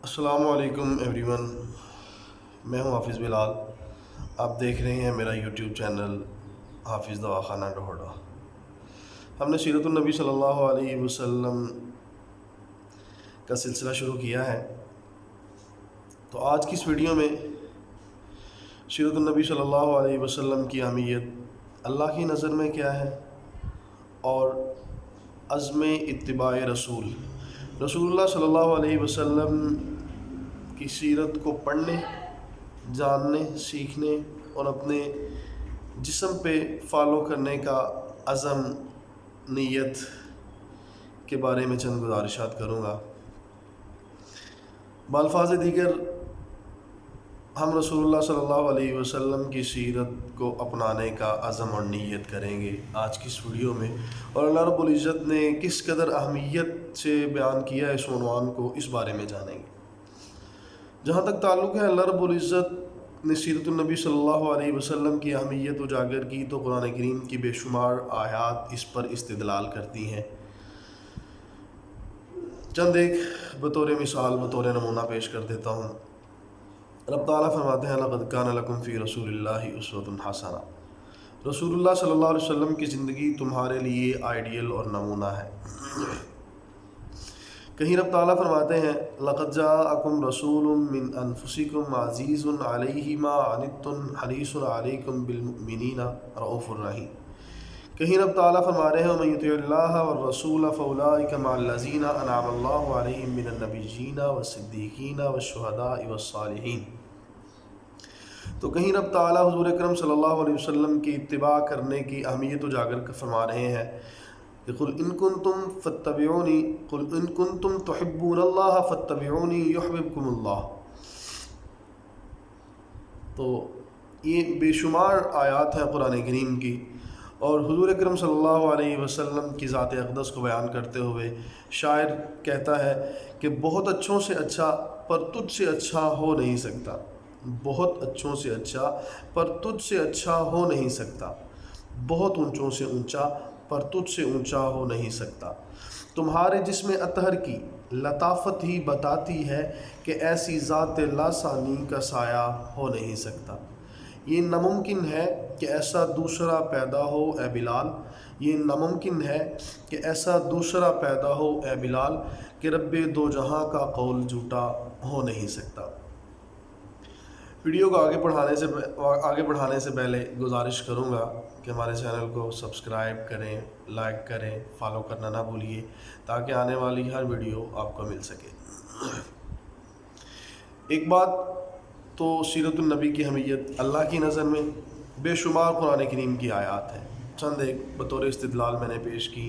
السلام علیکم every one, میں ہوں حافظ بلال۔ آپ دیکھ رہے ہیں میرا یوٹیوب چینل حافظ دواخانہ ڈھوڈا۔ ہم نے سیرت النبی صلی اللہ علیہ وسلم کا سلسلہ شروع کیا ہے، تو آج کی اس ویڈیو میں سیرت النبی صلی اللہ علیہ وسلم کی اہمیت اللہ کی نظر میں کیا ہے، اور عزم اتباع رسول اللہ صلی اللہ علیہ وسلم کی سیرت کو پڑھنے، جاننے، سیکھنے اور اپنے جسم پہ فالو کرنے کا عزم، نیت کے بارے میں چند گزارشات کروں گا۔ بالفاظ دیگر ہم رسول اللہ صلی اللہ علیہ وسلم کی سیرت کو اپنانے کا عزم اور نیت کریں گے آج کی اس ویڈیو میں، اور اللہ رب العزت نے کس قدر اہمیت سے بیان کیا ہے اس عنوان کو، اس بارے میں جانیں گے۔ جہاں تک تعلق ہے اللہ رب العزت نے سیرت النبی صلی اللہ علیہ وسلم کی اہمیت اجاگر کی، تو قرآن کریم کی بے شمار آیات اس پر استدلال کرتی ہیں۔ چند ایک بطور مثال، بطور نمونہ پیش کر دیتا ہوں۔ رب تعالیٰ فرماتے ہیں لقد کان لکم فی رسول اللہ اسوۃ حسنہ، رسول اللہ صلی اللہ علیہ وسلم کی زندگی تمہارے لیے آئیڈیل اور نمونہ ہے۔ کہیں رب تعالیٰ فرماتے ہیں لقد جاءکم رسول من انفسکم عزیز علیہ ما عنتم حریص علیکم بالمؤمنین رؤوف الرحیم۔ کہیں رب تعالیٰ فرما رہے ہیں ومن یطع اللہ والرسول فاولئک مع الذین انعم اللہ علیہم من النبیین والصدیقین والشہداء والصالحین۔ تو کہیں رب تعالیٰ حضور اکرم صلی اللہ علیہ وسلم کی اتباع کرنے کی اہمیت اجاگر فرما رہے ہیں کہ قل ان کنتم فاتبعونی، قل ان کنتم تحبون اللہ فاتبعونی یحببکم اللہ۔ تو یہ بے شمار آیات ہیں قرآن کریم کی، اور حضور اکرم صلی اللہ علیہ وسلم کی ذات اقدس کو بیان کرتے ہوئے شاعر کہتا ہے کہ بہت اچھوں سے اچھا پر تجھ سے اچھا ہو نہیں سکتا، بہت اچھوں سے اچھا پر تجھ سے اچھا ہو نہیں سکتا، بہت اونچوں سے اونچا پر تجھ سے اونچا ہو نہیں سکتا۔ تمہارے جسم اطہر کی لطافت ہی بتاتی ہے کہ ایسی ذات لاسانی کا سایہ ہو نہیں سکتا۔ یہ ناممکن ہے کہ ایسا دوسرا پیدا ہو اے بلال، یہ ناممکن ہے کہ ایسا دوسرا پیدا ہو اے بلال، کہ رب دو جہاں کا قول جھوٹا ہو نہیں سکتا۔ ویڈیو کو آگے بڑھانے سے پہلے گزارش کروں گا کہ ہمارے چینل کو سبسکرائب کریں، لائک کریں، فالو کرنا نہ بھولیے تاکہ آنے والی ہر ویڈیو آپ کو مل سکے۔ ایک بات تو سیرت النبی کی اہمیت اللہ کی نظر میں بے شمار قرآن کریم کی آیات ہیں، چند ایک بطور استدلال میں نے پیش کی۔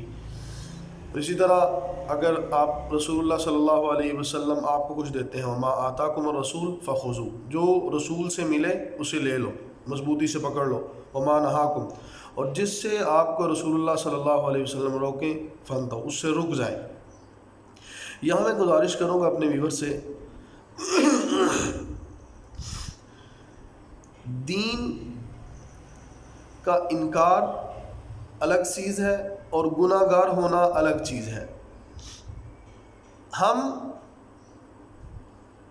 اسی طرح اگر آپ رسول اللہ صلی اللہ علیہ وسلم آپ کو کچھ دیتے ہیں وما آتاکم الرسول فخذوا، جو رسول سے ملے اسے لے لو، مضبوطی سے پکڑ لو، وما نہاکم، اور جس سے آپ کو رسول اللہ صلی اللہ علیہ وسلم روکیں فانتہوا، اس سے رک جائیں۔ یہاں میں گزارش کروں گا اپنے ویور سے، دین کا انکار الگ چیز ہے اور گناہ گار ہونا الگ چیز ہے۔ ہم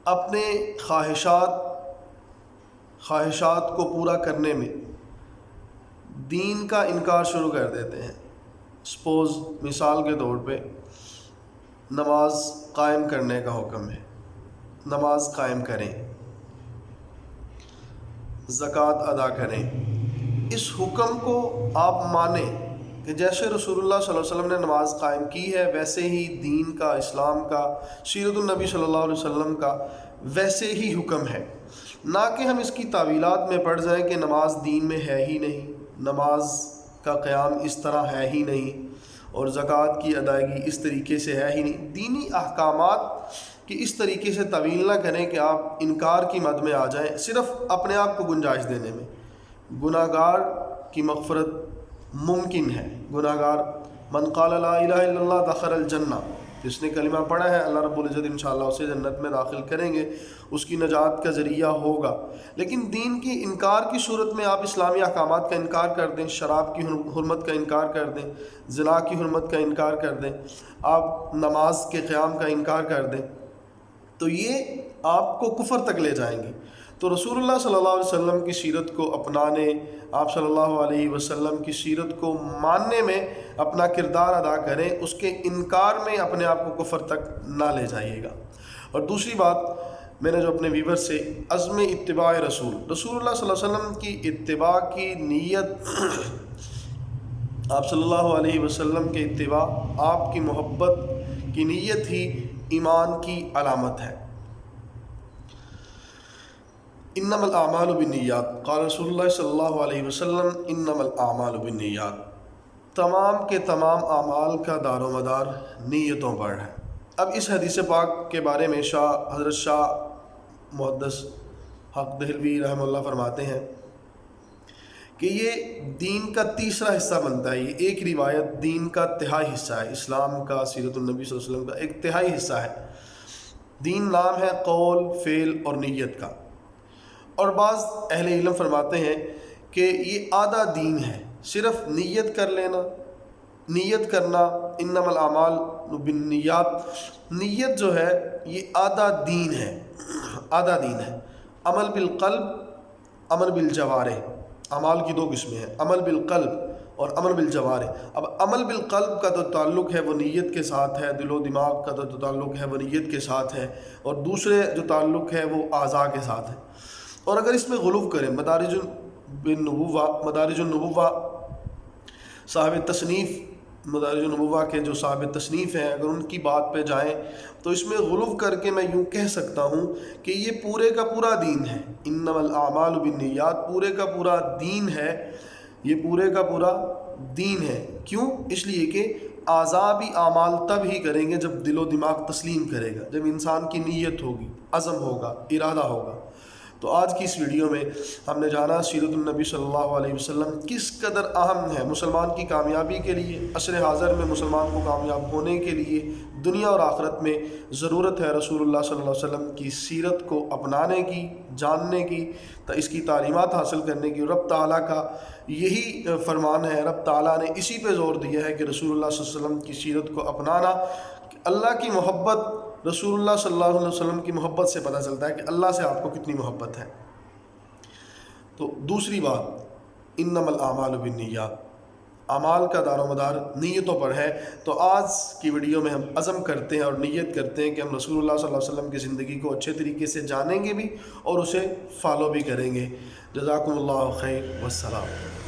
اپنے خواہشات کو پورا کرنے میں دین کا انکار شروع کر دیتے ہیں۔ سپوز مثال کے طور پہ نماز قائم کرنے کا حکم ہے، نماز قائم کریں، زکوٰۃ ادا کریں۔ اس حکم کو آپ مانیں کہ جیسے رسول اللہ صلی اللہ علیہ وسلم نے نماز قائم کی ہے ویسے ہی دین کا، اسلام کا، سیرت النبی صلی اللہ علیہ وسلم کا ویسے ہی حکم ہے، نہ کہ ہم اس کی تعویلات میں پڑ جائیں کہ نماز دین میں ہے ہی نہیں، نماز کا قیام اس طرح ہے ہی نہیں، اور زکوٰۃ کی ادائیگی اس طریقے سے ہے ہی نہیں۔ دینی احکامات کہ اس طریقے سے طویل نہ کریں کہ آپ انکار کی مد میں آ جائیں، صرف اپنے آپ کو گنجائش دینے میں۔ گناہ گار کی مغفرت ممکن ہے، گناہ گار من قال لا الہ الا اللہ دخل الجنہ، جس نے کلمہ پڑھا ہے اللہ رب العزت انشاءاللہ اسے جنت میں داخل کریں گے، اس کی نجات کا ذریعہ ہوگا۔ لیکن دین کی انکار کی صورت میں آپ اسلامی احکامات کا انکار کر دیں، شراب کی حرمت کا انکار کر دیں، زنا کی حرمت کا انکار کر دیں، آپ نماز کے قیام کا انکار کر دیں، تو یہ آپ کو کفر تک لے جائیں گی۔ تو رسول اللہ صلی اللہ علیہ وسلم کی سیرت کو اپنانے، آپ صلی اللہ علیہ وسلم کی سیرت کو ماننے میں اپنا کردار ادا کریں، اس کے انکار میں اپنے آپ کو کفر تک نہ لے جائیے گا۔ اور دوسری بات، میں نے جو اپنے ویور سے عزم اتباع رسول اللہ صلی اللہ علیہ وسلم کی اتباع کی نیت، آپ صلی اللہ علیہ وسلم کے اتباع، آپ کی محبت کی نیت ہی ایمان کی علامت ہے۔ انما الاعمال بالنیات، قال رسول اللہ صلی اللہ علیہ وسلم انما الاعمال بالنیات، تمام کے تمام اعمال کا دار و مدار نیتوں پر ہے۔ اب اس حدیث پاک کے بارے میں حضرت شاہ محدث حق دہلوی رحمہ اللہ فرماتے ہیں کہ یہ دین کا تیسرا حصہ بنتا ہے۔ یہ ایک روایت دین کا تہائی حصہ ہے، اسلام کا، سیرت النبی صلی اللہ علیہ وسلم کا ایک تہائی حصہ ہے۔ دین نام ہے قول، فعل اور نیت کا۔ اور بعض اہل علم فرماتے ہیں کہ یہ آدھا دین ہے، صرف نیت کر لینا، نیت کرنا، انما الاعمال بالنیات، نیت جو ہے یہ آدھا دین ہے، آدھا دین ہے۔ عمل بالقلب، عمل بالجوارح، اعمال کی دو قسمیں ہیں، عمل بالقلب اور عمل بالجوارح۔ اب عمل بالقلب کا جو تعلق ہے وہ نیت کے ساتھ ہے، دل و دماغ کا جو تعلق ہے وہ نیت کے ساتھ ہے، اور دوسرے جو تعلق ہے وہ اعضاء کے ساتھ ہے۔ اور اگر اس میں غلو کریں، مدارج النبوہ صاحب تصنیف، مدارج النبوہ کے جو صاحب تصنیف ہیں، اگر ان کی بات پہ جائیں تو اس میں غلو کر کے میں یوں کہہ سکتا ہوں کہ یہ پورے کا پورا دین ہے۔ انما الاعمال بالنیات پورے کا پورا دین ہے، یہ پورے کا پورا دین ہے۔ کیوں؟ اس لیے کہ اعضاء بھی اعمال تب ہی کریں گے جب دل و دماغ تسلیم کرے گا، جب انسان کی نیت ہوگی، عزم ہوگا، ارادہ ہوگا۔ تو آج کی اس ویڈیو میں ہم نے جانا سیرت النبی صلی اللہ علیہ وسلم کس قدر اہم ہے مسلمان کی کامیابی کے لیے، عصر حاضر میں مسلمان کو کامیاب ہونے کے لیے، دنیا اور آخرت میں ضرورت ہے رسول اللہ صلی اللہ علیہ وسلم کی سیرت کو اپنانے کی، جاننے کی، تو اس کی تعلیمات حاصل کرنے کی۔ رب تعالیٰ کا یہی فرمان ہے، رب تعالیٰ نے اسی پہ زور دیا ہے کہ رسول اللہ صلی اللہ علیہ وسلم کی سیرت کو اپنانا۔ اللہ کی محبت، رسول اللہ صلی اللہ علیہ وسلم کی محبت سے پتہ چلتا ہے کہ اللہ سے آپ کو کتنی محبت ہے۔ تو دوسری بات، انما الاعمال بالنیات، اعمال کا دار و مدار نیتوں پر ہے۔ تو آج کی ویڈیو میں ہم عزم کرتے ہیں اور نیت کرتے ہیں کہ ہم رسول اللہ صلی اللہ علیہ وسلم کی زندگی کو اچھے طریقے سے جانیں گے بھی اور اسے فالو بھی کریں گے۔ جزاکم اللہ خیر، والسلام۔